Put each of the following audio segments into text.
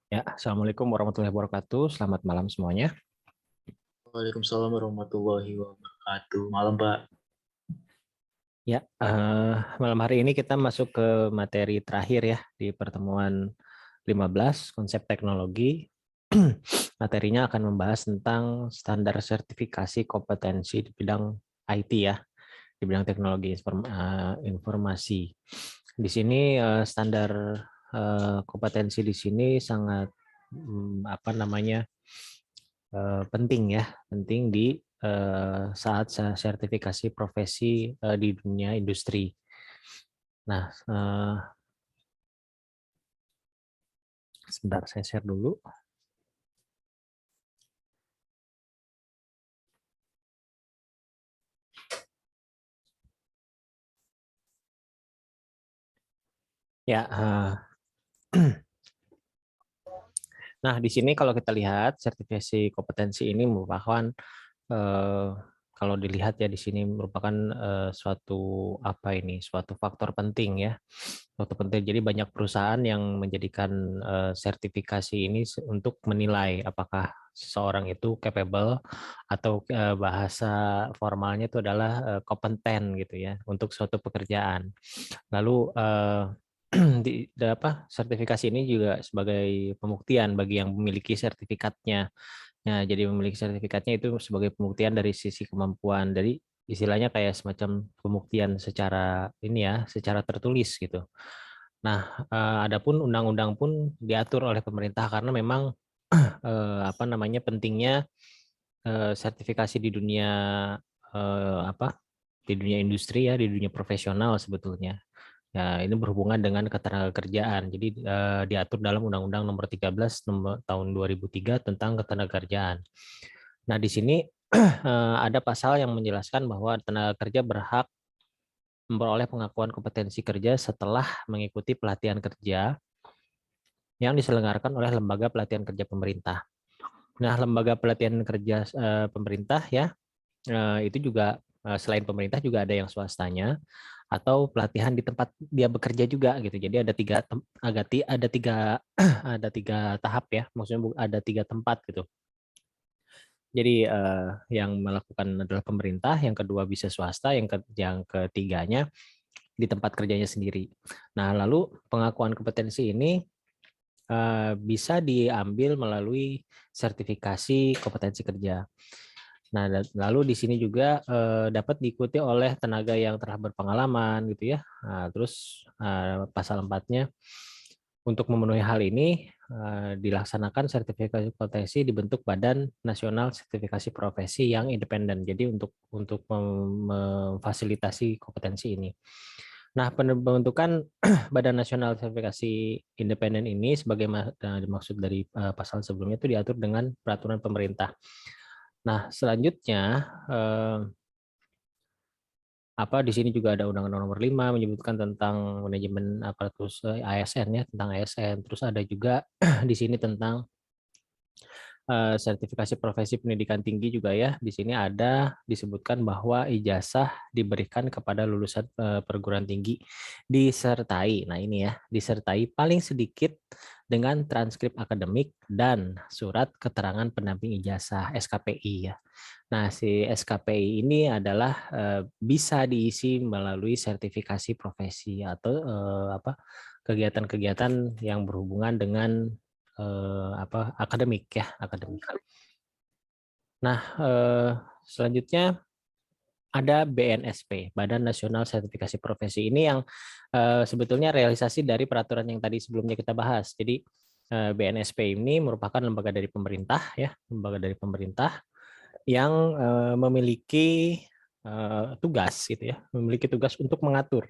Ya, Assalamualaikum warahmatullahi wabarakatuh. Selamat malam semuanya. Waalaikumsalam warahmatullahi wabarakatuh. Malam, Pak. Ya, malam hari ini kita masuk ke materi terakhir ya di pertemuan 15 konsep teknologi. Materinya akan membahas tentang standar sertifikasi kompetensi di bidang IT ya, di bidang teknologi informasi. Di sini standar kompetensi di sini sangat apa namanya penting ya, penting di saat sertifikasi profesi di dunia industri. Nah, sebentar saya share dulu. Ya, nah di sini kalau kita lihat sertifikasi kompetensi ini merupakan eh, kalau dilihat ya di sini merupakan suatu apa ini, suatu faktor penting ya, suatu penting. Jadi banyak perusahaan yang menjadikan sertifikasi ini untuk menilai apakah seseorang itu capable atau bahasa formalnya itu adalah kompeten gitu ya untuk suatu pekerjaan. Lalu sertifikasi ini juga sebagai pembuktian bagi yang memiliki sertifikatnya. Nah, jadi memiliki sertifikatnya itu sebagai pembuktian dari sisi kemampuan. Jadi istilahnya kayak semacam pembuktian secara ini ya, secara tertulis gitu. Nah, adapun undang-undang pun diatur oleh pemerintah karena memang apa namanya pentingnya sertifikasi di dunia apa di dunia industri ya, di dunia profesional sebetulnya. Ya, ini berhubungan dengan ketenagakerjaan. Jadi diatur dalam Undang-Undang Nomor 13 tahun 2003 tentang ketenagakerjaan. Nah, di sini ada pasal yang menjelaskan bahwa tenaga kerja berhak memperoleh pengakuan kompetensi kerja setelah mengikuti pelatihan kerja yang diselenggarakan oleh lembaga pelatihan kerja pemerintah. Nah, lembaga pelatihan kerja pemerintah ya itu juga selain pemerintah juga ada yang swastanya atau pelatihan di tempat dia bekerja juga gitu. Jadi ada tiga ada tiga tahap ya, maksudnya ada tiga tempat gitu. Jadi yang melakukan adalah pemerintah, yang kedua bisa swasta, yang ketiganya di tempat kerjanya sendiri. Nah, lalu pengakuan kompetensi ini bisa diambil melalui sertifikasi kompetensi kerja. Nah, lalu di sini juga dapat diikuti oleh tenaga yang telah berpengalaman gitu ya. Nah, terus pasal 4-nya untuk memenuhi hal ini dilaksanakan sertifikasi kompetensi dibentuk Badan Nasional Sertifikasi Profesi yang independen. Jadi untuk memfasilitasi kompetensi ini. Nah, pembentukan Badan Nasional Sertifikasi Independen ini sebagai dimaksud dari pasal sebelumnya itu diatur dengan peraturan pemerintah. Nah, selanjutnya eh, apa di sini juga ada Undang-Undang Nomor 5 menyebutkan tentang manajemen aparatus ASN ya, tentang ASN. Terus ada juga di sini tentang sertifikasi profesi pendidikan tinggi juga ya. Di sini ada disebutkan bahwa ijazah diberikan kepada lulusan perguruan tinggi disertai. Nah, ini ya, disertai paling sedikit dengan transkrip akademik dan surat keterangan pendamping ijazah SKPI ya. Nah, si SKPI ini adalah bisa diisi melalui sertifikasi profesi atau apa kegiatan-kegiatan yang berhubungan dengan apa akademik ya, akademik. Nah, selanjutnya ada BNSP, Badan Nasional Sertifikasi Profesi. Ini yang sebetulnya realisasi dari peraturan yang tadi sebelumnya kita bahas. Jadi BNSP ini merupakan lembaga dari pemerintah ya, lembaga dari pemerintah yang memiliki tugas gitu ya, memiliki tugas untuk mengatur.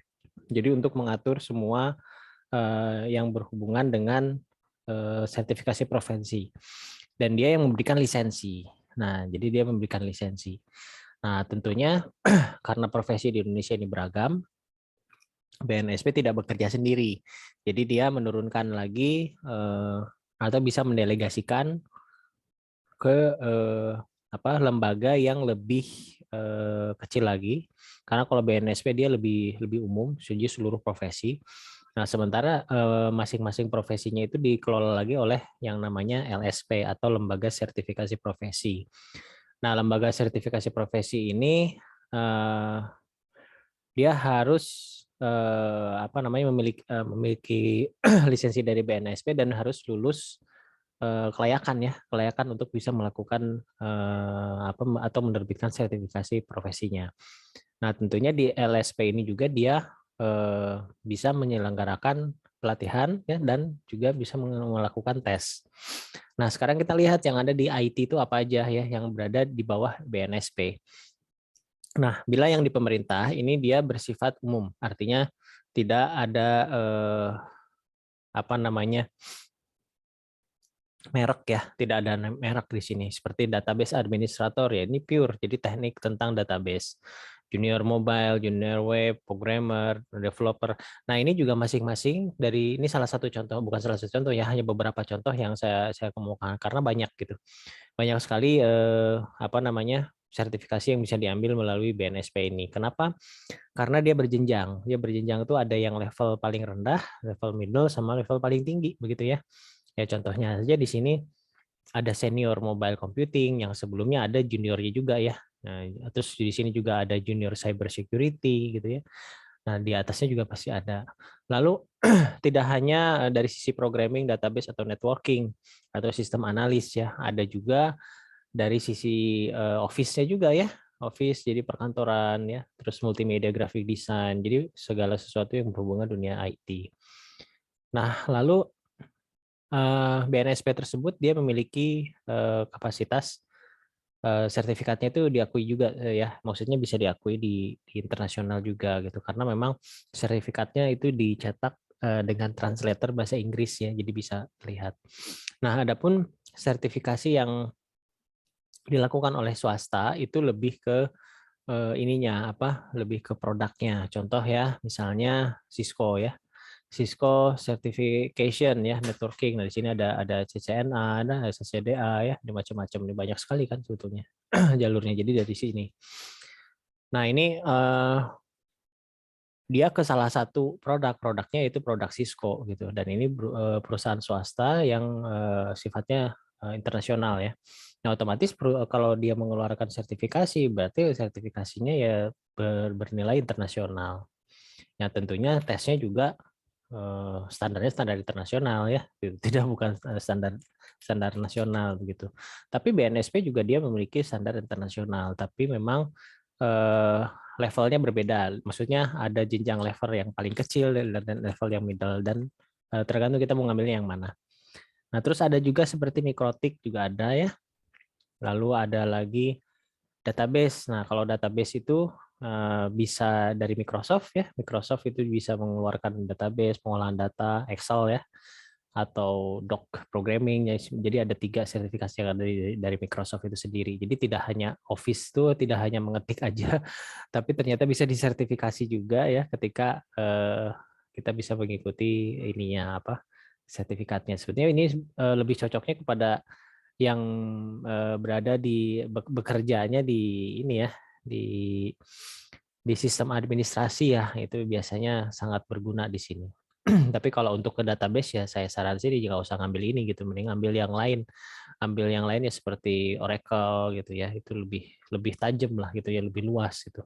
Jadi untuk mengatur semua yang berhubungan dengan sertifikasi profesi. Dan dia yang memberikan lisensi. Nah, jadi dia memberikan lisensi. Nah, tentunya karena profesi di Indonesia ini beragam, BNSP tidak bekerja sendiri. Jadi dia menurunkan lagi atau bisa mendelegasikan ke apa lembaga yang lebih kecil lagi. Karena kalau BNSP dia lebih lebih umum, jadi seluruh profesi. Nah, sementara masing-masing profesinya itu dikelola lagi oleh yang namanya LSP atau Lembaga Sertifikasi Profesi. Nah, Lembaga Sertifikasi Profesi ini dia harus apa namanya memiliki lisensi dari BNSP dan harus lulus kelayakan untuk bisa melakukan apa atau menerbitkan sertifikasi profesinya. Nah, tentunya di LSP ini juga dia bisa menyelenggarakan pelatihan ya dan juga bisa melakukan tes. Nah, sekarang kita lihat yang ada di IT itu apa aja ya yang berada di bawah BNSP. Nah, bila yang di pemerintah ini dia bersifat umum, artinya tidak ada apa namanya merek ya, tidak ada merek di sini. Seperti database administrator ya, ini pure, jadi teknik tentang database. Junior mobile, junior web, programmer, developer. Nah, ini juga masing-masing dari ini salah satu contoh, bukan salah satu contoh ya, hanya beberapa contoh yang saya kemukakan karena banyak gitu. Banyak sekali apa namanya sertifikasi yang bisa diambil melalui BNSP ini. Kenapa? Karena dia berjenjang. Dia berjenjang itu ada yang level paling rendah, level middle, sama level paling tinggi, begitu ya. Ya contohnya saja di sini ada senior mobile computing yang sebelumnya ada juniornya juga ya. Nah, terus di sini juga ada junior cyber security gitu ya. Nah, di atasnya juga pasti ada. Lalu tidak hanya dari sisi programming, database atau networking atau sistem analis ya, ada juga dari sisi office-nya juga ya. Office jadi perkantoran ya, terus multimedia graphic design. Jadi segala sesuatu yang berhubungan dunia IT. Nah, lalu BNSP tersebut dia memiliki kapasitas sertifikatnya itu diakui juga ya, maksudnya bisa diakui di internasional juga gitu, karena memang sertifikatnya itu dicetak dengan translator bahasa Inggris ya, jadi bisa terlihat. Nah, adapun sertifikasi yang dilakukan oleh swasta itu lebih ke ininya apa, lebih ke produknya. Contoh ya, misalnya Cisco ya. Cisco Certification ya, networking. Nah, di sini ada CCNA, ada SCCDA ya, ada macam-macam. Ini banyak sekali kan sebetulnya jalurnya. Jadi dari sini. Nah, ini dia ke salah satu produknya itu produk Cisco gitu. Dan ini perusahaan swasta yang sifatnya internasional ya. Nah, otomatis kalau dia mengeluarkan sertifikasi, berarti sertifikasinya ya bernilai internasional. Ya, tentunya tesnya juga standarnya standar internasional ya, tidak bukan standar standar nasional begitu. Tapi BNSP juga dia memiliki standar internasional, tapi memang levelnya berbeda. Maksudnya ada jenjang level yang paling kecil dan level yang middle dan tergantung kita mau ngambilnya yang mana. Nah, terus ada juga seperti Mikrotik juga ada ya. Lalu ada lagi database. Nah, kalau database itu bisa dari Microsoft ya. Microsoft itu bisa mengeluarkan database, pengolahan data, Excel ya, atau doc programming. Jadi ada 3 sertifikasi yang ada dari Microsoft itu sendiri. Jadi tidak hanya Office itu tidak hanya mengetik aja, tapi ternyata bisa disertifikasi juga ya ketika kita bisa mengikuti ininya apa sertifikatnya. Sebetulnya ini lebih cocoknya kepada yang berada di bekerjanya di ini ya di sistem administrasi ya, itu biasanya sangat berguna di sini. Tapi kalau untuk ke database ya saya saran sih nggak usah ngambil ini gitu, mending ambil yang lain. Ambil yang lain ya seperti Oracle gitu ya, itu lebih lebih tajam lah gitu ya, lebih luas gitu.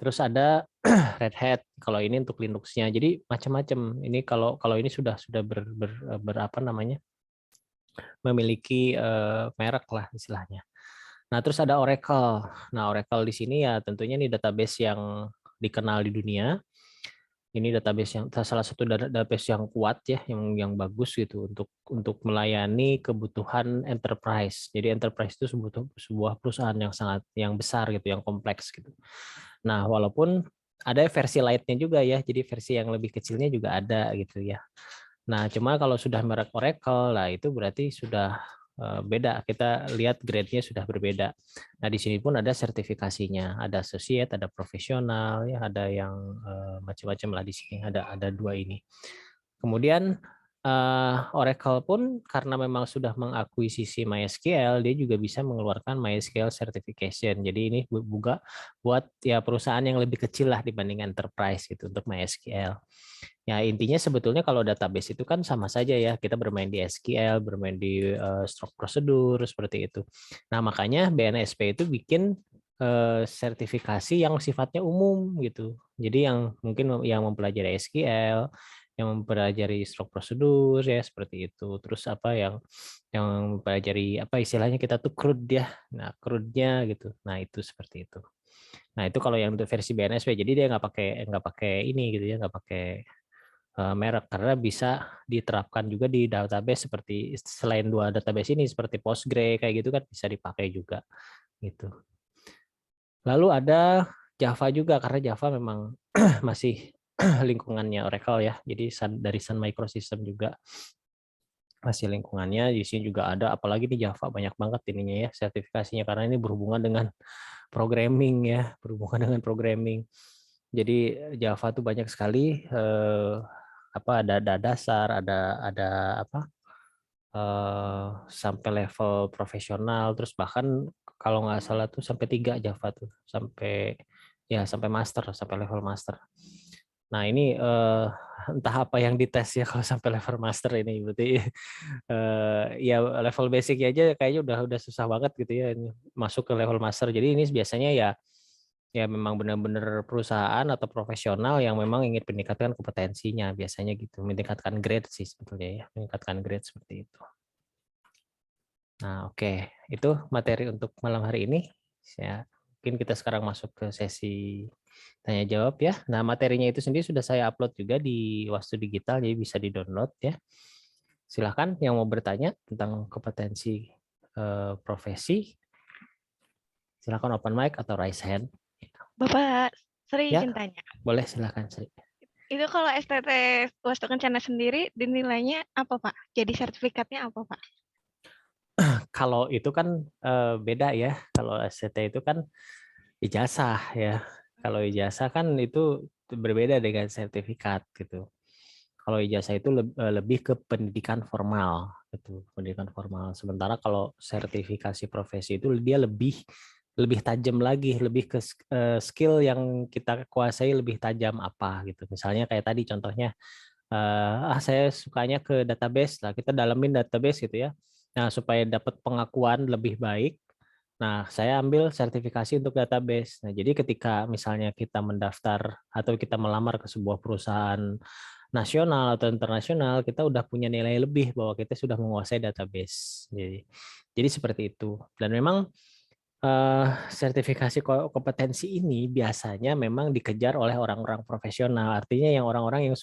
Terus ada Red Hat kalau ini untuk Linux-nya. Jadi macam-macam. Ini kalau kalau ini sudah apa namanya? Memiliki merek lah istilahnya. Nah, terus ada Oracle. Nah, Oracle di sini ya tentunya ini database yang dikenal di dunia. Ini database yang salah satu database yang kuat ya, yang bagus gitu untuk melayani kebutuhan enterprise. Jadi enterprise itu sebuah perusahaan yang sangat yang besar gitu, yang kompleks gitu. Nah, walaupun ada versi light-nya juga ya, jadi versi yang lebih kecilnya juga ada gitu ya. Nah, cuma kalau sudah merek Oracle, lah itu berarti sudah beda. Kita lihat grade-nya sudah berbeda. Nah, di sini pun ada sertifikasinya, ada associate, ada profesional, ya, ada yang macam-macam lah di sini. Ada 2 ini. Kemudian Oracle pun karena memang sudah mengakuisisi MySQL, dia juga bisa mengeluarkan MySQL certification. Jadi ini juga buat ya perusahaan yang lebih kecil lah dibanding enterprise gitu untuk MySQL. Ya intinya sebetulnya kalau database itu kan sama saja ya, kita bermain di SQL, bermain di stroke prosedur seperti itu. Nah makanya BNSP itu bikin sertifikasi yang sifatnya umum gitu. Jadi yang mungkin yang mempelajari SQL, yang mempelajari stroke prosedur ya seperti itu. Terus apa yang mempelajari apa istilahnya kita tuh CRUD ya. Nah, CRUD-nya gitu. Nah, itu seperti itu. Nah, itu kalau yang untuk versi BNSP. Jadi dia nggak pakai ini gitu ya, nggak pakai merek karena bisa diterapkan juga di database seperti selain dua database ini seperti Postgre kayak gitu kan bisa dipakai juga gitu. Lalu ada Java juga karena Java memang masih lingkungannya Oracle ya. Jadi dari Sun Microsystem juga masih lingkungannya. Di sini juga ada apalagi di Java banyak banget ininya ya sertifikasinya karena ini berhubungan dengan programming ya, berhubungan dengan programming. Jadi Java tuh banyak sekali apa ada dasar, ada apa sampai level profesional, terus bahkan kalau nggak salah tuh sampai 3 Java tuh, sampai master, sampai level master. Nah ini entah apa yang dites ya kalau sampai level master ini, berarti ya level basic aja kayaknya udah susah banget gitu ya ini masuk ke level master. Jadi ini biasanya ya memang benar-benar perusahaan atau profesional yang memang ingin meningkatkan kompetensinya biasanya gitu, meningkatkan grade sih sebetulnya ya, meningkatkan grade seperti itu. Nah, oke. Itu materi untuk malam hari ini. Mungkin kita sekarang masuk ke sesi tanya jawab ya. Nah, materinya itu sendiri sudah saya upload juga di Wastu Digital, jadi bisa di-download ya. Silakan yang mau bertanya tentang kompetensi profesi, silakan open mic atau raise hand. Bapak, Sri Ya, izin tanya. boleh silakan Sri. Itu kalau STT Wastu Kencana sendiri dinilainya apa, Pak? Jadi sertifikatnya apa, Pak? Kalau itu kan beda ya. Kalau SCT itu kan ijazah ya. Kalau ijazah kan itu berbeda dengan sertifikat gitu. Kalau ijazah itu lebih ke pendidikan formal gitu, pendidikan formal. Sementara kalau sertifikasi profesi itu dia lebih tajam lagi, lebih ke skill yang kita kuasai lebih tajam apa gitu. Misalnya kayak tadi contohnya saya sukanya ke database lah, kita dalamin database gitu ya. Nah, supaya dapat pengakuan lebih baik, nah saya ambil sertifikasi untuk database. Nah, jadi ketika misalnya kita mendaftar atau kita melamar ke sebuah perusahaan nasional atau internasional, kita udah punya nilai lebih bahwa kita sudah menguasai database. Jadi seperti itu. Dan memang sertifikasi kompetensi ini biasanya memang dikejar oleh orang-orang profesional. Artinya yang orang-orang yang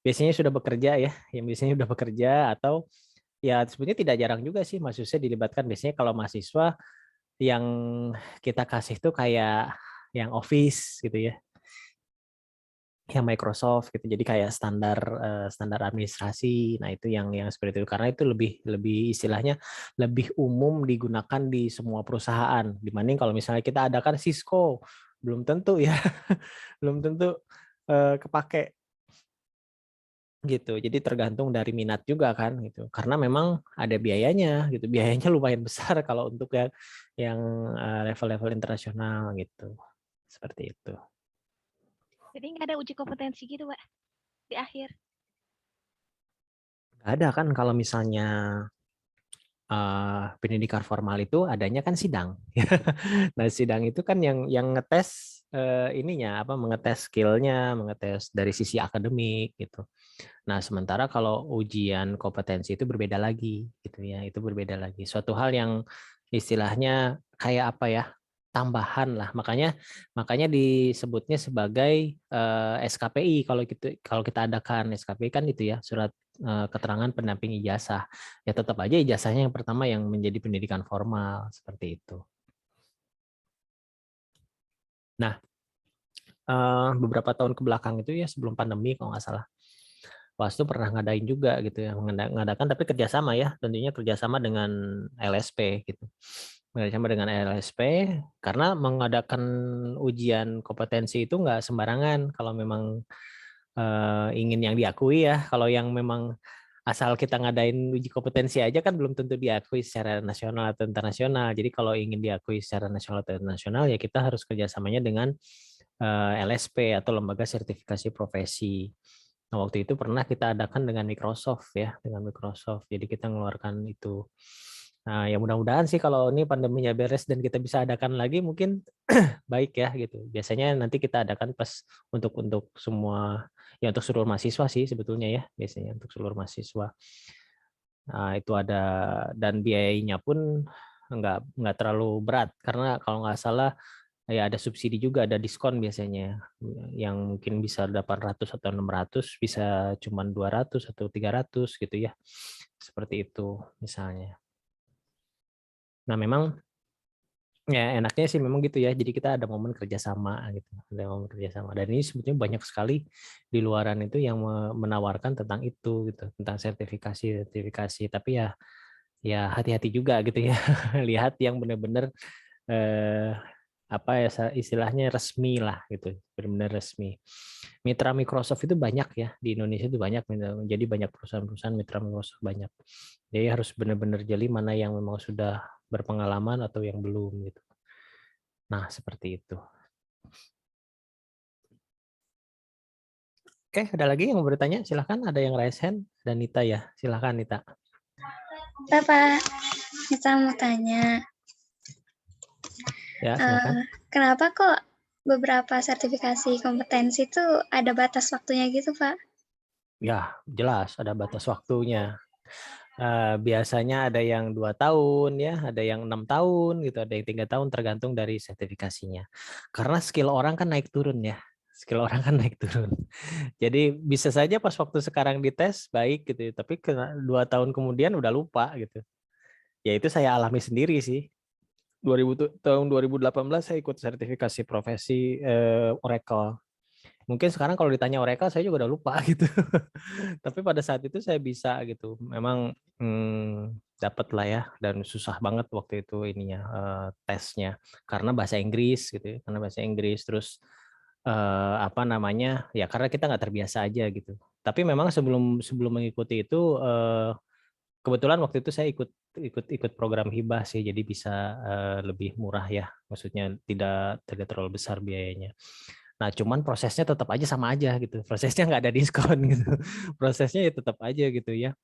biasanya sudah bekerja ya, yang biasanya sudah bekerja atau ya sebenarnya tidak jarang juga sih mahasiswa dilibatkan. Biasanya kalau mahasiswa yang kita kasih tuh kayak yang Office gitu ya, yang Microsoft gitu. Jadi kayak standar administrasi. Nah, itu yang seperti itu karena itu lebih lebih istilahnya lebih umum digunakan di semua perusahaan. Dibanding kalau misalnya kita adakan Cisco, belum tentu ya. Belum tentu kepake gitu. Jadi tergantung dari minat juga kan gitu. Karena memang ada biayanya gitu. Biayanya lumayan besar kalau untuk yang level-level internasional gitu. Seperti itu. Jadi nggak ada uji kompetensi gitu, Pak, di akhir. Nggak ada kan kalau misalnya pendidikan formal itu adanya kan sidang. Nah, sidang itu kan yang ngetes ininya apa mengetes skillnya, mengetes dari sisi akademik gitu. Nah, sementara kalau ujian kompetensi itu berbeda lagi gitu ya. Itu berbeda lagi. Suatu hal yang istilahnya kayak apa ya? Tambahan lah. Makanya disebutnya sebagai SKPI kalau kita adakan SKPI kan itu ya, surat keterangan pendamping ijazah. Ya tetap aja ijazahnya yang pertama yang menjadi pendidikan formal seperti itu. Nah, beberapa tahun ke belakang itu ya sebelum pandemi kalau nggak salah Wastu pernah ngadain juga gitu ya, ngadakan tapi kerjasama ya, tentunya kerjasama dengan LSP gitu. Kerjasama dengan LSP karena mengadakan ujian kompetensi itu nggak sembarangan kalau memang ingin yang diakui ya. Kalau yang memang asal kita ngadain uji kompetensi aja kan belum tentu diakui secara nasional atau internasional. Jadi kalau ingin diakui secara nasional atau internasional ya kita harus kerjasamanya dengan LSP atau lembaga sertifikasi profesi. Nah, waktu itu pernah kita adakan dengan Microsoft ya, dengan Microsoft. Jadi kita mengeluarkan itu. Nah, ya mudah-mudahan sih kalau ini pandeminya beres dan kita bisa adakan lagi mungkin baik ya gitu. Biasanya nanti kita adakan pas untuk semua ya untuk seluruh mahasiswa sih sebetulnya ya, biasanya untuk seluruh mahasiswa. Nah, itu ada dan biayanya pun nggak terlalu berat karena kalau nggak salah ya ada subsidi juga, ada diskon biasanya yang mungkin bisa 800 atau 600 bisa cuman 200 atau 300 gitu ya. Seperti itu misalnya. Nah, memang ya enaknya sih memang gitu ya. Jadi kita ada momen kerjasama gitu, ada momen kerjasama. Dan ini sebetulnya banyak sekali di luaran itu yang menawarkan tentang itu gitu, tentang sertifikasi. Tapi ya hati-hati juga gitu ya. Lihat yang benar-benar apa ya istilahnya resmi lah gitu, benar-benar resmi. Mitra Microsoft itu banyak ya di Indonesia itu banyak, jadi banyak perusahaan-perusahaan mitra Microsoft banyak. Jadi harus benar-benar jeli mana yang memang sudah berpengalaman atau yang belum gitu. Nah seperti itu. Oke, ada lagi yang mau bertanya? Silahkan, ada yang raise hand. Dan Nita ya, silahkan Nita. Bapak, kita mau tanya. Ya, silakan. Kenapa kok beberapa sertifikasi kompetensi itu ada batas waktunya gitu, Pak? Ya, jelas ada batas waktunya. Biasanya ada yang 2 tahun ya, ada yang 6 tahun gitu, ada yang 3 tahun tergantung dari sertifikasinya. Karena skill orang kan naik turun ya. Skill orang kan naik turun. Jadi bisa saja pas waktu sekarang dites baik gitu, tapi 2 tahun kemudian udah lupa gitu. Ya itu saya alami sendiri sih. Tahun 2018 saya ikut sertifikasi profesi Oracle. Mungkin sekarang kalau ditanya Oracle saya juga udah lupa gitu. Tapi pada saat itu saya bisa gitu. Memang dapat lah ya, dan susah banget waktu itu ininya tesnya karena bahasa Inggris gitu ya. Karena bahasa Inggris terus apa namanya? Ya karena kita nggak terbiasa aja gitu. Tapi memang sebelum mengikuti itu kebetulan waktu itu saya ikut program hibah sih, jadi bisa lebih murah ya. Maksudnya tidak terlalu besar biayanya. Nah, cuman prosesnya tetap aja sama aja gitu. Prosesnya nggak ada diskon gitu. Prosesnya ya tetap aja gitu ya.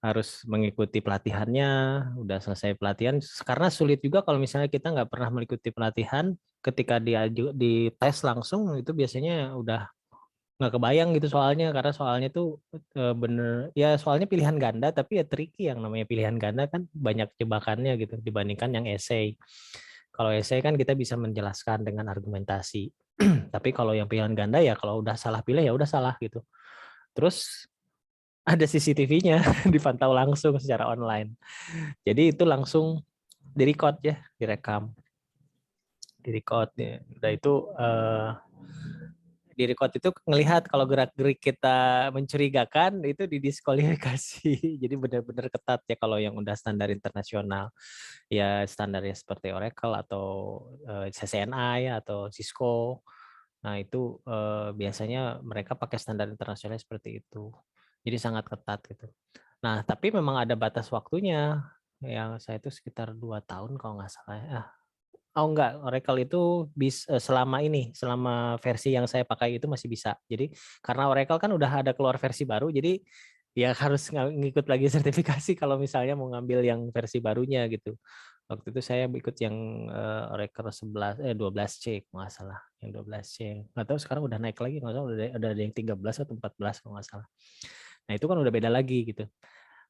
Harus mengikuti pelatihannya, udah selesai pelatihan. Karena sulit juga kalau misalnya kita nggak pernah mengikuti pelatihan, ketika di tes langsung itu biasanya udah nggak kebayang gitu soalnya, karena soalnya tuh bener ya soalnya pilihan ganda, tapi ya tricky, yang namanya pilihan ganda kan banyak jebakannya gitu dibandingkan yang esai. Kalau esai kan kita bisa menjelaskan dengan argumentasi. Tapi kalau yang pilihan ganda ya kalau udah salah pilih ya udah salah gitu. Terus ada CCTV-nya dipantau langsung secara online. Jadi itu langsung direcord ya, direkam. Direcord ya. Udah itu di record itu ngelihat kalau gerak-gerik kita mencurigakan itu didiskualifikasi. Jadi benar-benar ketat ya kalau yang udah standar internasional. Ya standarnya seperti Oracle atau CCNA ya atau Cisco. Nah, itu biasanya mereka pakai standar internasional seperti itu. Jadi sangat ketat gitu. Nah, tapi memang ada batas waktunya. Yang saya itu sekitar 2 tahun kalau nggak salah ya. Oh enggak, Oracle itu selama versi yang saya pakai itu masih bisa. Jadi karena Oracle kan udah ada keluar versi baru, jadi ya harus ngikut lagi sertifikasi kalau misalnya mau ngambil yang versi barunya gitu. Waktu itu saya ikut yang Oracle 12C kalau nggak salah, yang 12C. Nggak tahu sekarang udah naik lagi, nggak tahu udah ada yang 13 atau 14 kalau nggak salah. Nah itu kan udah beda lagi gitu.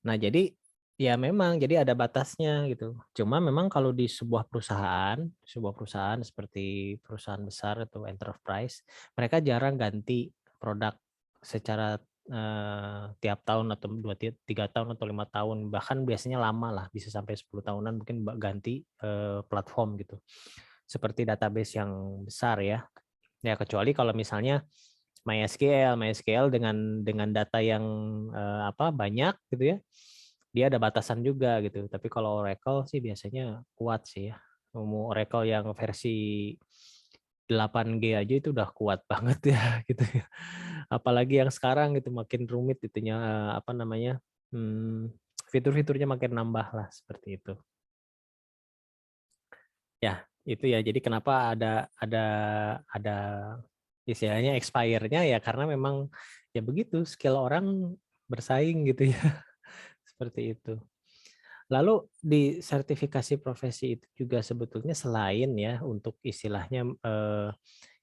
Nah jadi ya memang jadi ada batasnya gitu. Cuma memang kalau di sebuah perusahaan seperti perusahaan besar atau enterprise, mereka jarang ganti produk secara tiap tahun atau 3 tahun atau 5 tahun, bahkan biasanya lama lah, bisa sampai 10 tahunan mungkin ganti platform gitu. Seperti database yang besar ya. Ya kecuali kalau misalnya MySQL dengan data yang banyak gitu ya. Dia ada batasan juga gitu. Tapi kalau Oracle sih biasanya kuat sih ya. Oracle yang versi 8G aja itu udah kuat banget ya gitu ya. Apalagi yang sekarang gitu makin rumit itunya fitur-fiturnya makin nambah lah seperti itu. Ya, itu ya. Jadi kenapa ada istilahnya expire-nya ya karena memang ya begitu skill orang bersaing gitu ya. Seperti itu. Lalu di sertifikasi profesi itu juga sebetulnya selain ya untuk istilahnya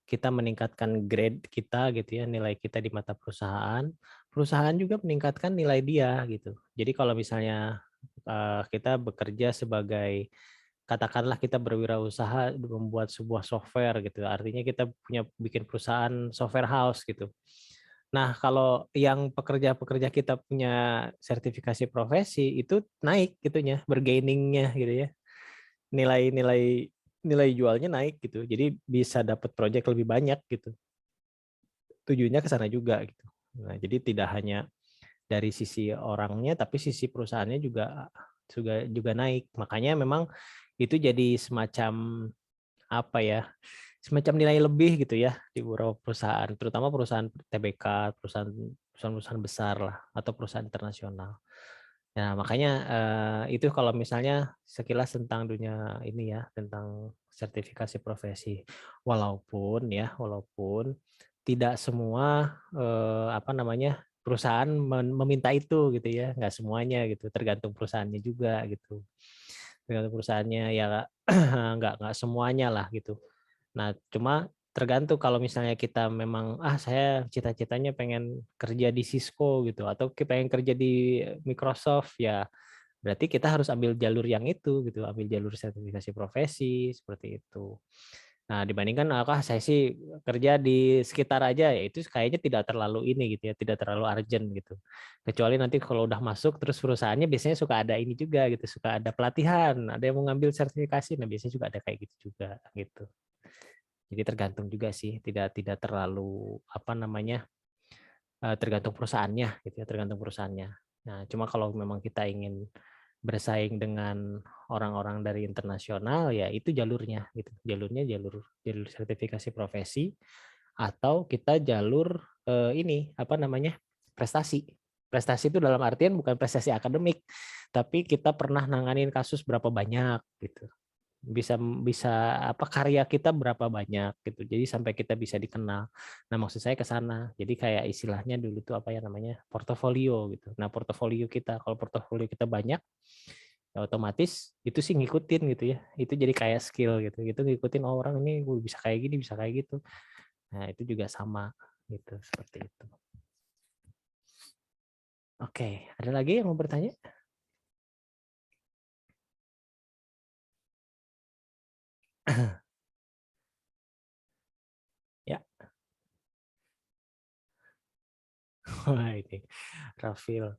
kita meningkatkan grade kita gitu ya, nilai kita di mata perusahaan, perusahaan juga meningkatkan nilai dia gitu. Jadi kalau misalnya kita bekerja sebagai katakanlah kita berwirausaha membuat sebuah software gitu, artinya kita punya bikin perusahaan software house gitu. Nah, kalau yang pekerja-pekerja kita punya sertifikasi profesi itu naik gitunya, bergainingnya gitu ya. Nilai jualnya naik gitu. Jadi bisa dapat proyek lebih banyak gitu. Tujuannya ke sana juga gitu. Nah, jadi tidak hanya dari sisi orangnya tapi sisi perusahaannya juga naik. Makanya memang itu jadi semacam apa ya? Semacam nilai lebih gitu ya di beberapa perusahaan, terutama perusahaan TBK, perusahaan besar lah atau perusahaan internasional. Nah, makanya itu kalau misalnya sekilas tentang dunia ini ya, tentang sertifikasi profesi. Walaupun tidak semua perusahaan meminta itu gitu ya, nggak semuanya gitu, tergantung perusahaannya juga gitu. Tergantung perusahaannya ya nggak semuanya lah gitu. Nah, cuma tergantung kalau misalnya kita memang saya cita-citanya pengen kerja di Cisco gitu atau pengen kerja di Microsoft ya berarti kita harus ambil jalur yang itu gitu, ambil jalur sertifikasi profesi seperti itu. Nah, dibandingkan saya sih kerja di sekitar aja ya itu kayaknya tidak terlalu ini gitu ya, tidak terlalu urgent gitu. Kecuali nanti kalau udah masuk terus perusahaannya biasanya suka ada ini juga gitu, suka ada pelatihan, ada yang mau ngambil sertifikasi, nah biasanya juga ada kayak gitu juga gitu. Jadi tergantung juga sih, tidak terlalu tergantung perusahaannya gitu ya, tergantung perusahaannya. Nah, cuma kalau memang kita ingin bersaing dengan orang-orang dari internasional ya itu jalurnya gitu. Jalur sertifikasi profesi atau kita jalur prestasi. Prestasi itu dalam artian bukan prestasi akademik, tapi kita pernah nanganin kasus berapa banyak gitu, bisa karya kita berapa banyak gitu, jadi sampai kita bisa dikenal. Nah, maksud saya ke sana, jadi kayak istilahnya dulu tuh portofolio gitu. Nah, kalau portofolio kita banyak ya otomatis itu sih ngikutin gitu ya, itu jadi kayak skill gitu ngikutin orang ini bisa kayak gini bisa kayak gitu. Nah, itu juga sama gitu, seperti itu. Oke, ada lagi yang mau bertanya? Ya. Wah, ini Rafil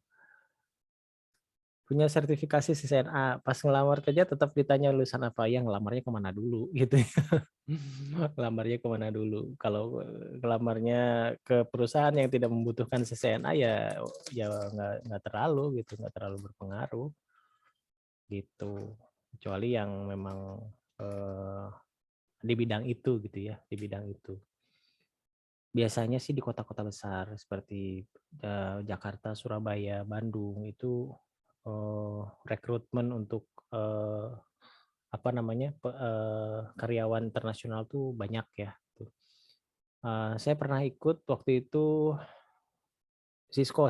punya sertifikasi CCNA, pas ngelamar kerja tetap ditanya lulusan apa, ya ngelamarnya kemana dulu gitu ya. Ngelamarnya kemana dulu, kalau ngelamarnya ke perusahaan yang tidak membutuhkan CCNA ya nggak terlalu gitu, nggak terlalu berpengaruh gitu, kecuali yang memang di bidang itu gitu ya, di bidang itu. Biasanya sih di kota-kota besar seperti Jakarta, Surabaya, Bandung itu rekrutmen untuk karyawan internasional tuh banyak ya. Saya pernah ikut waktu itu Cisco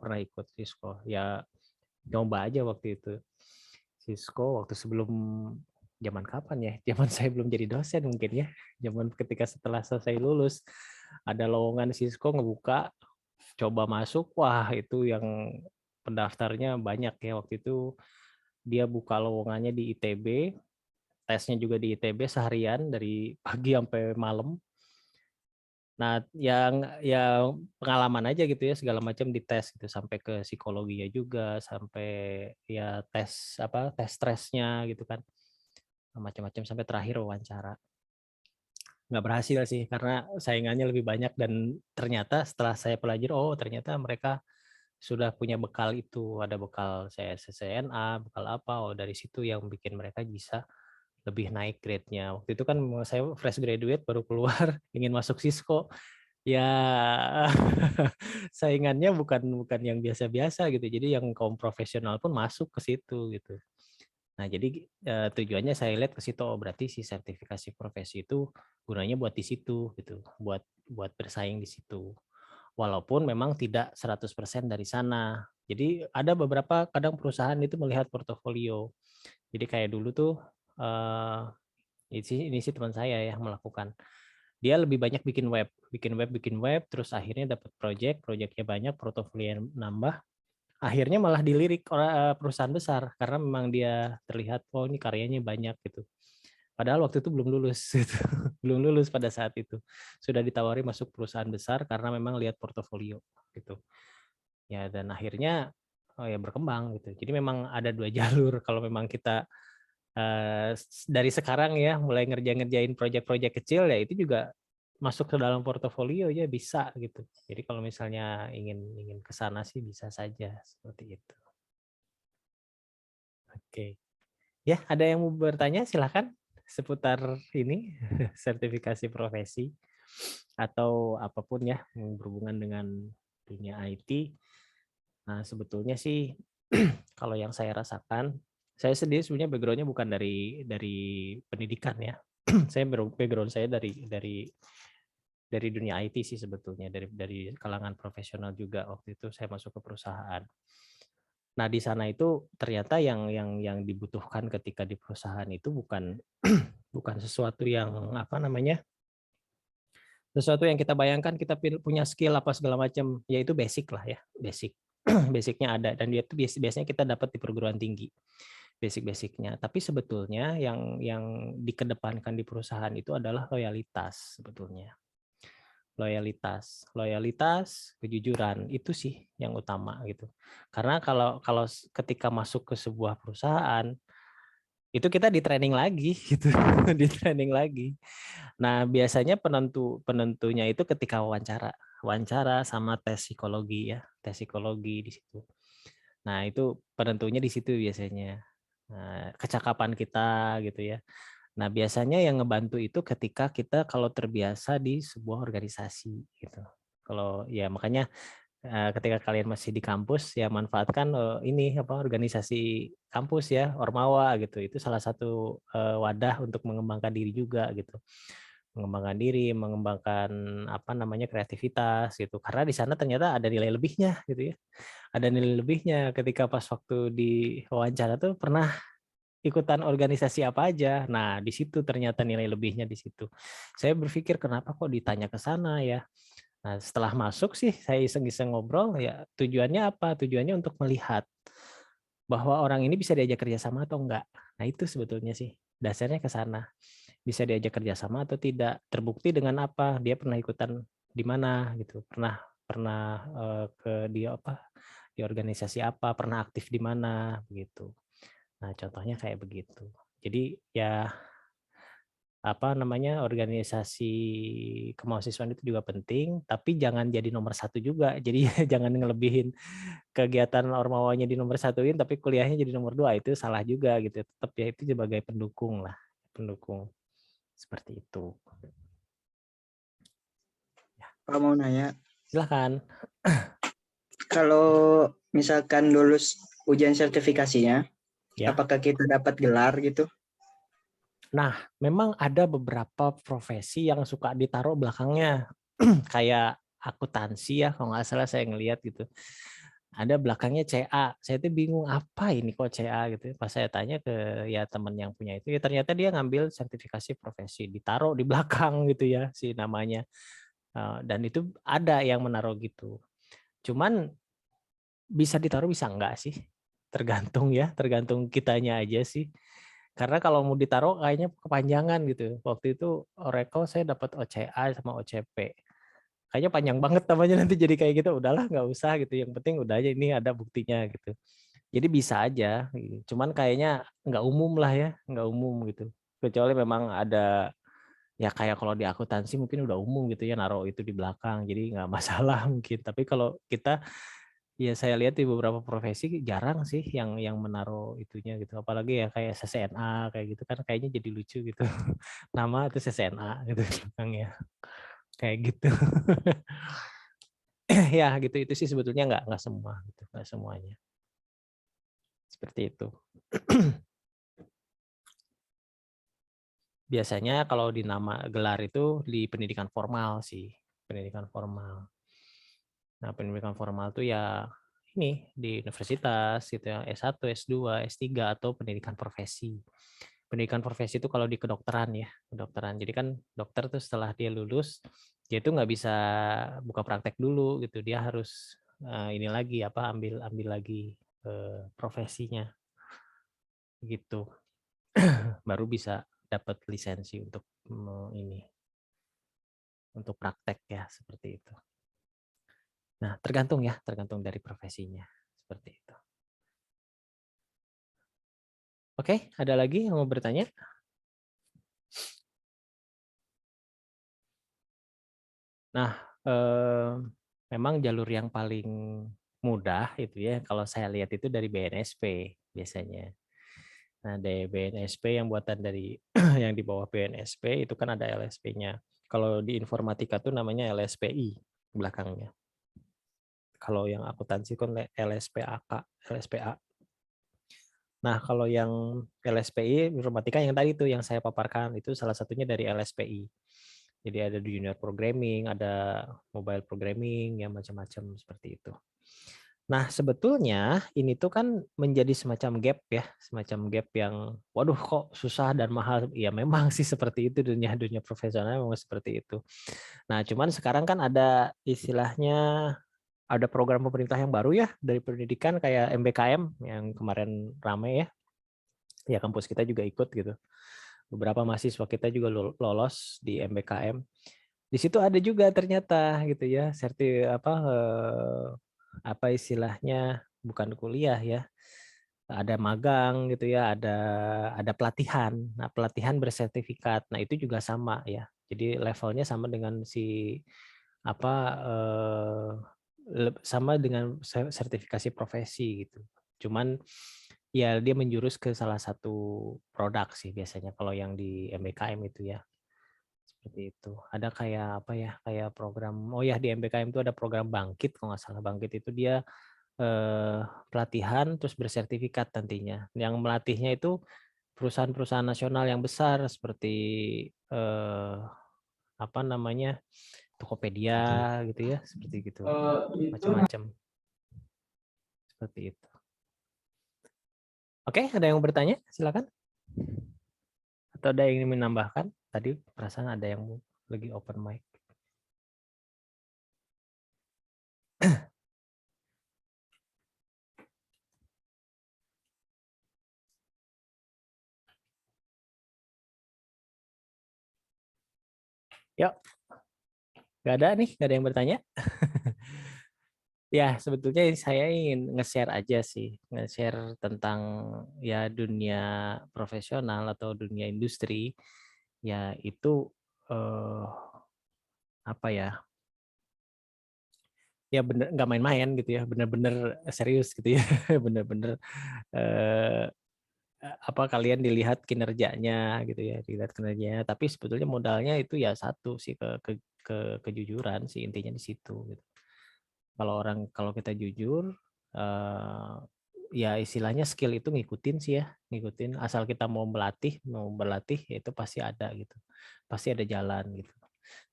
pernah ikut Cisco. Ya nyoba aja waktu itu. Cisco waktu sebelum zaman kapan ya? Zaman saya belum jadi dosen mungkin ya. Zaman ketika setelah selesai lulus ada lowongan Cisco ngebuka, coba masuk, wah itu yang pendaftarnya banyak ya waktu itu. Dia buka lowongannya di ITB, tesnya juga di ITB seharian dari pagi sampai malam. Nah, yang pengalaman aja gitu ya, segala macam dites gitu, sampai ke psikologinya juga, sampai ya tes stresnya gitu kan, macam-macam sampai terakhir wawancara. Nggak berhasil sih karena saingannya lebih banyak dan ternyata setelah saya pelajari, ternyata mereka sudah punya bekal itu, ada bekal CCNA, bekal apa, dari situ yang bikin mereka bisa lebih naik grade-nya. Waktu itu kan saya fresh graduate baru keluar ingin masuk Cisco. Ya saingannya bukan yang biasa-biasa gitu. Jadi yang kaum profesional pun masuk ke situ gitu. Nah, jadi tujuannya saya lihat ke situ, oh berarti si sertifikasi profesi itu gunanya buat di situ gitu, buat bersaing di situ. Walaupun memang tidak 100% dari sana. Jadi ada beberapa kadang perusahaan itu melihat portofolio. Jadi kayak dulu tuh ini sih teman saya yang melakukan. Dia lebih banyak bikin web, terus akhirnya dapat proyeknya banyak, portofolio nambah, akhirnya malah dilirik perusahaan besar karena memang dia terlihat oh ini karyanya banyak gitu. Padahal waktu itu belum lulus gitu. Belum lulus pada saat itu. Sudah ditawari masuk perusahaan besar karena memang lihat portofolio gitu. Ya dan akhirnya oh ya berkembang gitu. Jadi memang ada dua jalur kalau memang kita dari sekarang ya mulai ngerjain proyek-proyek kecil ya itu juga masuk ke dalam portofolio ya bisa gitu. Jadi kalau misalnya ingin ke sana sih bisa saja seperti itu. Oke. Ya, ada yang mau bertanya silahkan seputar ini sertifikasi profesi atau apapun ya yang berhubungan dengan dunia IT. Nah, sebetulnya sih kalau yang saya rasakan, saya sendiri sebenarnya background-nya bukan dari pendidikan ya. Saya background saya dari dunia IT sih sebetulnya, dari kalangan profesional juga. Waktu itu saya masuk ke perusahaan. Nah, di sana itu ternyata yang dibutuhkan ketika di perusahaan itu bukan bukan sesuatu yang apa namanya? Sesuatu yang kita bayangkan kita punya skill apa segala macam, yaitu basic lah ya, basic. Basicnya ada dan dia itu biasanya kita dapat di perguruan tinggi. Basic-basicnya. Tapi sebetulnya yang dikedepankan di perusahaan itu adalah loyalitas sebetulnya. Loyalitas, kejujuran itu sih yang utama gitu. Karena kalau kalau ketika masuk ke sebuah perusahaan itu kita di training lagi gitu, di training lagi. Nah, biasanya penentunya itu ketika wawancara sama tes psikologi ya, tes psikologi di situ. Nah, itu penentunya di situ biasanya. Nah, kecakapan kita gitu ya. Nah, biasanya yang ngebantu itu ketika kita kalau terbiasa di sebuah organisasi gitu. Kalau ya makanya ketika kalian masih di kampus ya manfaatkan ini apa organisasi kampus ya, Ormawa gitu. Itu salah satu wadah untuk mengembangkan diri juga gitu. Mengembangkan diri, mengembangkan apa namanya kreativitas gitu. Karena di sana ternyata ada nilai lebihnya gitu ya. Ada nilai lebihnya ketika pas waktu di wawancara tuh pernah ikutan organisasi apa aja. Nah, di situ ternyata nilai lebihnya di situ. Saya berpikir kenapa kok ditanya ke sana ya. Nah, setelah masuk sih saya iseng-iseng ngobrol ya tujuannya apa? Tujuannya untuk melihat bahwa orang ini bisa diajak kerjasama atau enggak. Nah, itu sebetulnya sih dasarnya ke sana. Bisa diajak kerjasama atau tidak. Terbukti dengan apa? Dia pernah ikutan di mana gitu. Pernah pernah ke dia apa? Di organisasi apa? Pernah aktif di mana begitu. Nah, contohnya kayak begitu. Jadi ya apa namanya organisasi kemahasiswaan itu juga penting, tapi jangan jadi nomor satu juga. Jadi jangan ngelebihin kegiatan ormawanya di nomor satuin, tapi kuliahnya jadi nomor dua itu salah juga gitu. Tetap ya itu sebagai pendukung lah, pendukung seperti itu. Pak mau nanya, Silahkan. kalau misalkan lulus ujian sertifikasinya, Ya. apakah kita dapat gelar gitu? Nah, memang ada beberapa profesi yang suka ditaruh belakangnya, kayak akuntansi ya, kalau nggak salah saya ngelihat gitu. Ada belakangnya CA. Saya tuh bingung apa ini kok CA gitu. Pas saya tanya ke ya teman yang punya itu, ya ternyata dia ngambil sertifikasi profesi, ditaruh di belakang gitu ya si namanya. Dan itu ada yang menaruh gitu. Cuman bisa ditaruh bisa enggak sih? Tergantung ya, tergantung kitanya aja sih. Karena kalau mau ditaruh kayaknya kepanjangan gitu. Waktu itu Oracle saya dapat OCA sama OCP. Kayaknya panjang banget namanya nanti jadi kayak gitu. Udahlah nggak usah gitu. Yang penting udah aja ini ada buktinya gitu. Jadi bisa aja. Cuman kayaknya nggak umum lah ya, nggak umum gitu. Kecuali memang ada ya kayak kalau di akuntansi mungkin udah umum gitu ya naruh itu di belakang. Jadi nggak masalah mungkin. Tapi kalau kita ya saya lihat di beberapa profesi jarang sih yang menaruh itunya gitu. Apalagi ya kayak CCNA kayak gitu kan kayaknya jadi lucu gitu. Nama itu CCNA gitu belakangnya. kayak gitu. Ya gitu itu sih sebetulnya nggak semua gitu, nggak semuanya seperti itu. Biasanya kalau di nama gelar itu di pendidikan formal sih, pendidikan formal. Nah, pendidikan formal tuh ya ini di universitas gitu ya, S1, S2, S3 atau pendidikan profesi. Pendidikan profesi itu kalau di kedokteran ya, kedokteran. Jadi kan dokter tuh setelah dia lulus, dia itu nggak bisa buka praktek dulu gitu. Dia harus ini lagi apa ambil lagi profesinya gitu. Baru bisa dapat lisensi untuk ini untuk praktek ya seperti itu. Nah, tergantung dari profesinya seperti itu. Oke, ada lagi yang mau bertanya? Nah, memang jalur yang paling mudah itu ya, kalau saya lihat itu dari BNSP biasanya. Nah, dari BNSP yang buatan dari yang di bawah BNSP itu kan ada LSP-nya. Kalau di informatika tuh namanya LSPI belakangnya. Kalau yang akuntansi kan LSPAK, LSPA. Nah, kalau yang LSPI informatika yang tadi itu yang saya paparkan itu salah satunya dari LSPI. Jadi ada junior programming, ada mobile programming, ya macam-macam seperti itu. Nah, sebetulnya ini tuh kan menjadi semacam gap ya, semacam gap yang waduh kok susah dan mahal. Ya memang sih seperti itu dunia profesional memang seperti itu. Nah, cuman sekarang kan ada istilahnya ada program pemerintah yang baru ya dari pendidikan kayak MBKM yang kemarin ramai ya. Ya kampus kita juga ikut gitu. Beberapa mahasiswa kita juga lolos di MBKM. Di situ ada juga ternyata gitu ya, apa istilahnya bukan kuliah ya. Ada magang gitu ya, ada pelatihan. Nah, pelatihan bersertifikat. Nah, itu juga sama ya. Jadi levelnya sama dengan si apa sama dengan sertifikasi profesi gitu. Cuman ya dia menjurus ke salah satu produk sih biasanya kalau yang di MBKM itu ya. Seperti itu. Ada kayak apa ya? Kayak program oh ya di MBKM itu ada program Bangkit kalau nggak salah. Bangkit itu dia pelatihan terus bersertifikat nantinya. Yang melatihnya itu perusahaan-perusahaan nasional yang besar seperti apa namanya? Tokopedia gitu ya, seperti gitu. Macam-macam. Seperti itu. Oke, ada yang bertanya? Silakan. Atau ada yang ingin menambahkan? Tadi perasaan ada yang lagi open mic. Yuk. Gak ada nih, gak ada yang bertanya. Ya, sebetulnya saya ingin nge-share aja sih, nge-share tentang ya dunia profesional atau dunia industri. Ya itu apa ya? Ya bener nggak main-main gitu ya, bener-bener serius gitu ya, bener-bener eh, apa kalian dilihat kinerjanya gitu ya, dilihat kinerjanya. Tapi sebetulnya modalnya itu ya satu sih kejujuran sih intinya di situ. Gitu. Kalau kita jujur, ya istilahnya skill itu ngikutin sih ya, ngikutin. Asal kita mau berlatih ya itu pasti ada gitu, pasti ada jalan gitu.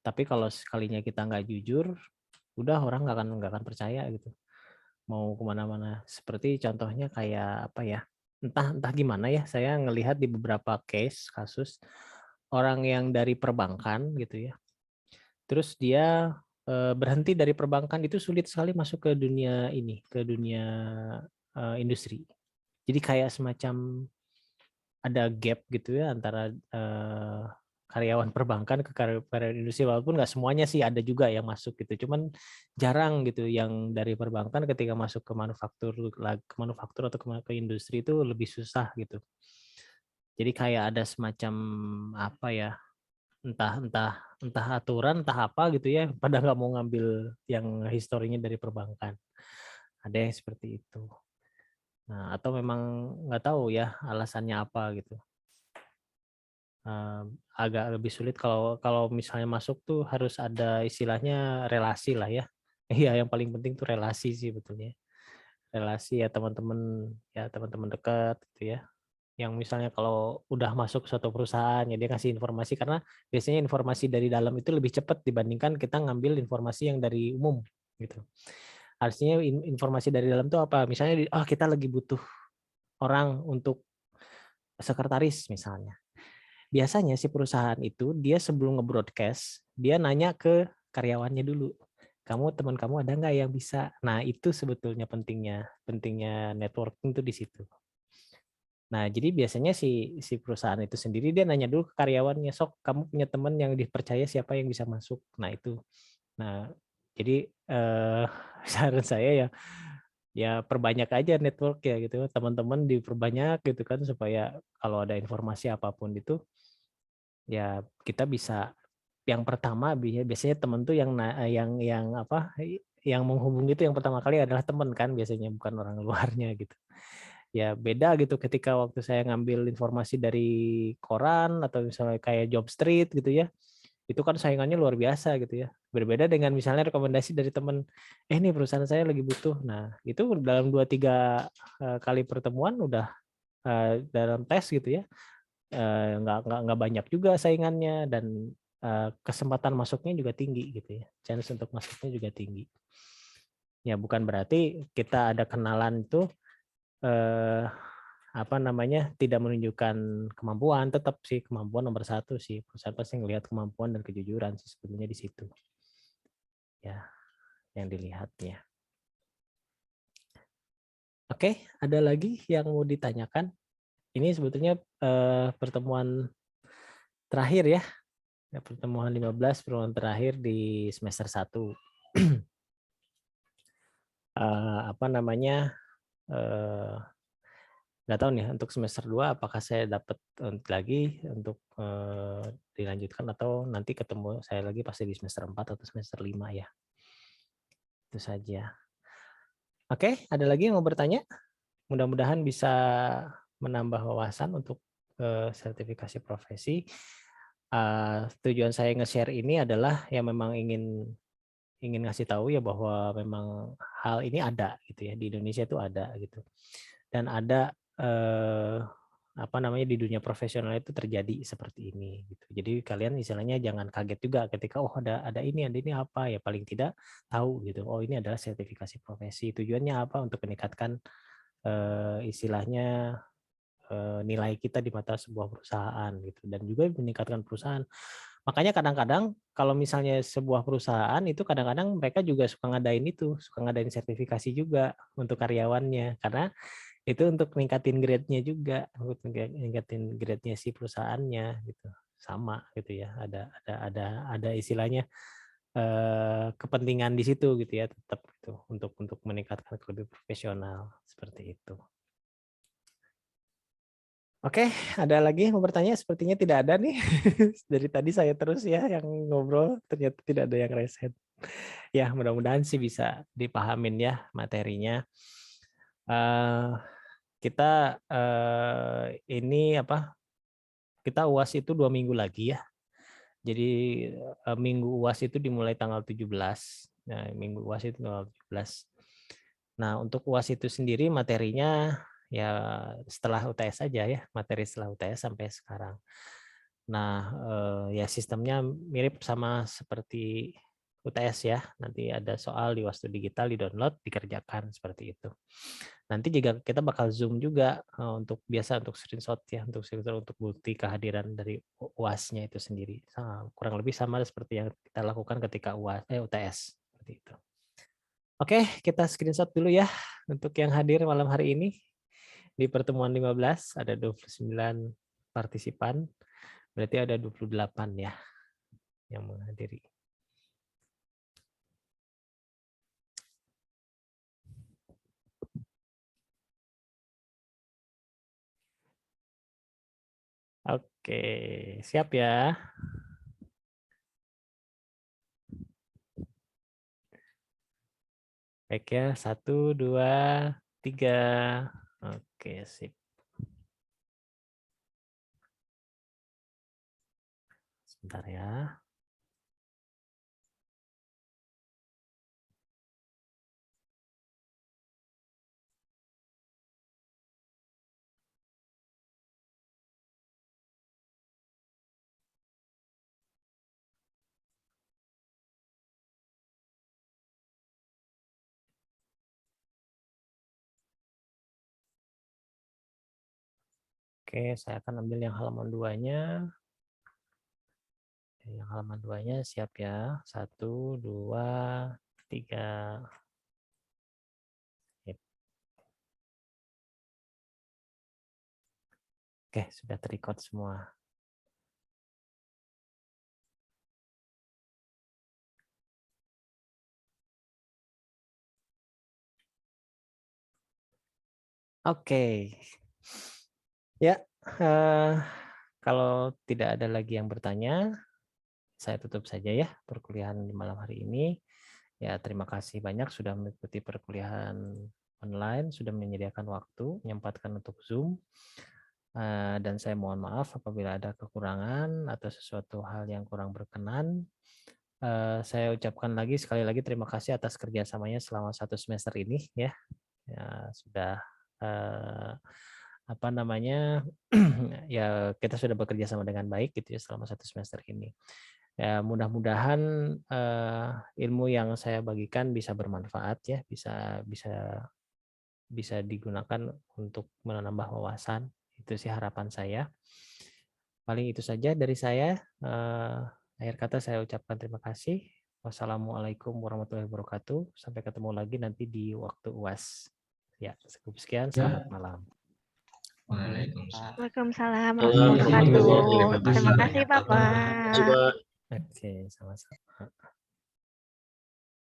Tapi kalau sekalinya kita nggak jujur, udah orang nggak akan percaya gitu. Mau kemana-mana. Seperti contohnya kayak apa ya? Entah gimana ya. Saya ngelihat di beberapa kasus orang yang dari perbankan gitu ya. Terus dia berhenti dari perbankan itu sulit sekali masuk ke dunia ini, ke dunia industri. Jadi kayak semacam ada gap gitu ya antara karyawan perbankan ke karyawan industri, walaupun nggak semuanya sih, ada juga yang masuk gitu, cuman jarang gitu yang dari perbankan ketika masuk ke manufaktur atau ke industri itu lebih susah gitu. Jadi kayak ada semacam apa ya, entah aturan entah apa gitu ya, pada nggak mau ngambil yang historinya dari perbankan, ada yang seperti itu. Nah, atau memang nggak tahu ya alasannya apa gitu. agak lebih sulit kalau misalnya masuk tuh harus ada istilahnya relasi lah ya. Iya, yang paling penting tuh relasi sih betulnya. Relasi ya teman-teman dekat gitu ya. Yang misalnya kalau udah masuk suatu perusahaan ya dia kasih informasi, karena biasanya informasi dari dalam itu lebih cepat dibandingkan kita ngambil informasi yang dari umum gitu. Harusnya informasi dari dalam tuh apa? Misalnya kita lagi butuh orang untuk sekretaris misalnya. Biasanya si perusahaan itu dia sebelum nge-broadcast, dia nanya ke karyawannya dulu. Teman kamu ada nggak yang bisa? Nah, itu sebetulnya pentingnya networking tuh di situ. Nah, jadi biasanya si perusahaan itu sendiri dia nanya dulu ke karyawannya, sok kamu punya teman yang dipercaya siapa yang bisa masuk. Nah, itu. Nah, jadi saran saya ya perbanyak aja network ya gitu. Teman-teman diperbanyak gitu kan supaya kalau ada informasi apapun itu ya kita bisa. Yang pertama biasanya teman tuh yang menghubungi itu yang pertama kali adalah teman kan biasanya, bukan orang luarnya gitu. Ya beda gitu ketika waktu saya ngambil informasi dari koran atau misalnya kayak Jobstreet gitu ya, itu kan saingannya luar biasa gitu ya. Berbeda dengan misalnya rekomendasi dari teman, nih perusahaan saya lagi butuh. Nah itu dalam 2-3 kali pertemuan udah dalam tes gitu ya, nggak banyak juga saingannya, dan kesempatan masuknya juga tinggi gitu ya, chance untuk masuknya juga tinggi. Ya bukan berarti kita ada kenalan itu tidak menunjukkan kemampuan, tetap sih kemampuan nomor 1 sih. Perusahaan pasti ngelihat kemampuan dan kejujuran sih sebetulnya di situ. Ya, yang dilihatnya. Oke, ada lagi yang mau ditanyakan? Ini sebetulnya pertemuan terakhir ya. Pertemuan 15 pertemuan terakhir di semester 1. Nggak tahu nih untuk semester 2 apakah saya dapat lagi untuk dilanjutkan atau nanti ketemu saya lagi pasti di semester 4 atau semester 5 ya. Itu saja. Oke, ada lagi yang mau bertanya? Mudah-mudahan bisa menambah wawasan untuk sertifikasi profesi. Tujuan saya nge-share ini adalah yang memang ingin ngasih tahu ya bahwa memang hal ini ada gitu ya, di Indonesia itu ada gitu. Dan ada di dunia profesional itu terjadi seperti ini gitu. Jadi kalian istilahnya jangan kaget juga ketika ada ini apa, ya paling tidak tahu gitu. Oh, ini adalah sertifikasi profesi. Tujuannya apa? Untuk meningkatkan istilahnya nilai kita di mata sebuah perusahaan gitu, dan juga meningkatkan perusahaan. Makanya kadang-kadang kalau misalnya sebuah perusahaan itu kadang-kadang mereka juga suka ngadain sertifikasi juga untuk karyawannya, karena itu untuk ningkatin grade-nya juga, untuk ningkatin grade-nya si perusahaannya gitu. Sama gitu ya. Ada istilahnya kepentingan di situ gitu ya, tetap gitu untuk meningkatkan lebih profesional seperti itu. Oke, ada lagi yang mau bertanya? Sepertinya tidak ada nih. Dari tadi saya terus ya yang ngobrol, ternyata tidak ada yang raise hand. Ya, mudah-mudahan sih bisa dipahamin ya materinya. Kita kita UAS itu 2 minggu lagi ya. Jadi minggu UAS itu dimulai tanggal 17. Nah, minggu UAS itu tanggal 17. Nah, untuk UAS itu sendiri materinya ya setelah UTS saja ya, materi setelah UTS sampai sekarang. Nah, ya sistemnya mirip sama seperti UTS ya. Nanti ada soal di Wastu Digital, di-download, dikerjakan seperti itu. Nanti juga kita bakal Zoom juga untuk screenshot ya, untuk bukti kehadiran dari UAS-nya itu sendiri. Kurang lebih sama seperti yang kita lakukan ketika UTS seperti itu. Oke, kita screenshot dulu ya untuk yang hadir malam hari ini. Di pertemuan 15 ada 29 partisipan, berarti ada 28 ya yang menghadiri. Oke, siap ya. Baik ya, 1, 2, 3. Oke, sip. Bentar ya. Oke, saya akan ambil yang halaman 2-nya. Yang halaman 2-nya siap ya. 1, 2, 3. Oke, sudah ter-record semua. Oke. Ya, kalau tidak ada lagi yang bertanya, saya tutup saja ya perkuliahan di malam hari ini. Ya, terima kasih banyak sudah mengikuti perkuliahan online, sudah menyediakan waktu, menyempatkan untuk Zoom. Dan saya mohon maaf apabila ada kekurangan atau sesuatu hal yang kurang berkenan. Saya ucapkan sekali lagi terima kasih atas kerjasamanya selama 1 semester ini ya. Sudah ya kita sudah bekerja sama dengan baik gitu ya selama 1 semester ini. Ya, mudah-mudahan ilmu yang saya bagikan bisa bermanfaat ya, bisa digunakan untuk menambah wawasan. Itu sih harapan saya. Paling itu saja dari saya. Akhir kata saya ucapkan terima kasih. Wassalamualaikum warahmatullahi wabarakatuh. Sampai ketemu lagi nanti di waktu UAS. Ya, cukup sekian. Selamat malam. Waalaikumsalam. Waalaikumsalam warahmatullahi wabarakatuh. Terima kasih, Bapak. Coba Oke, sama-sama.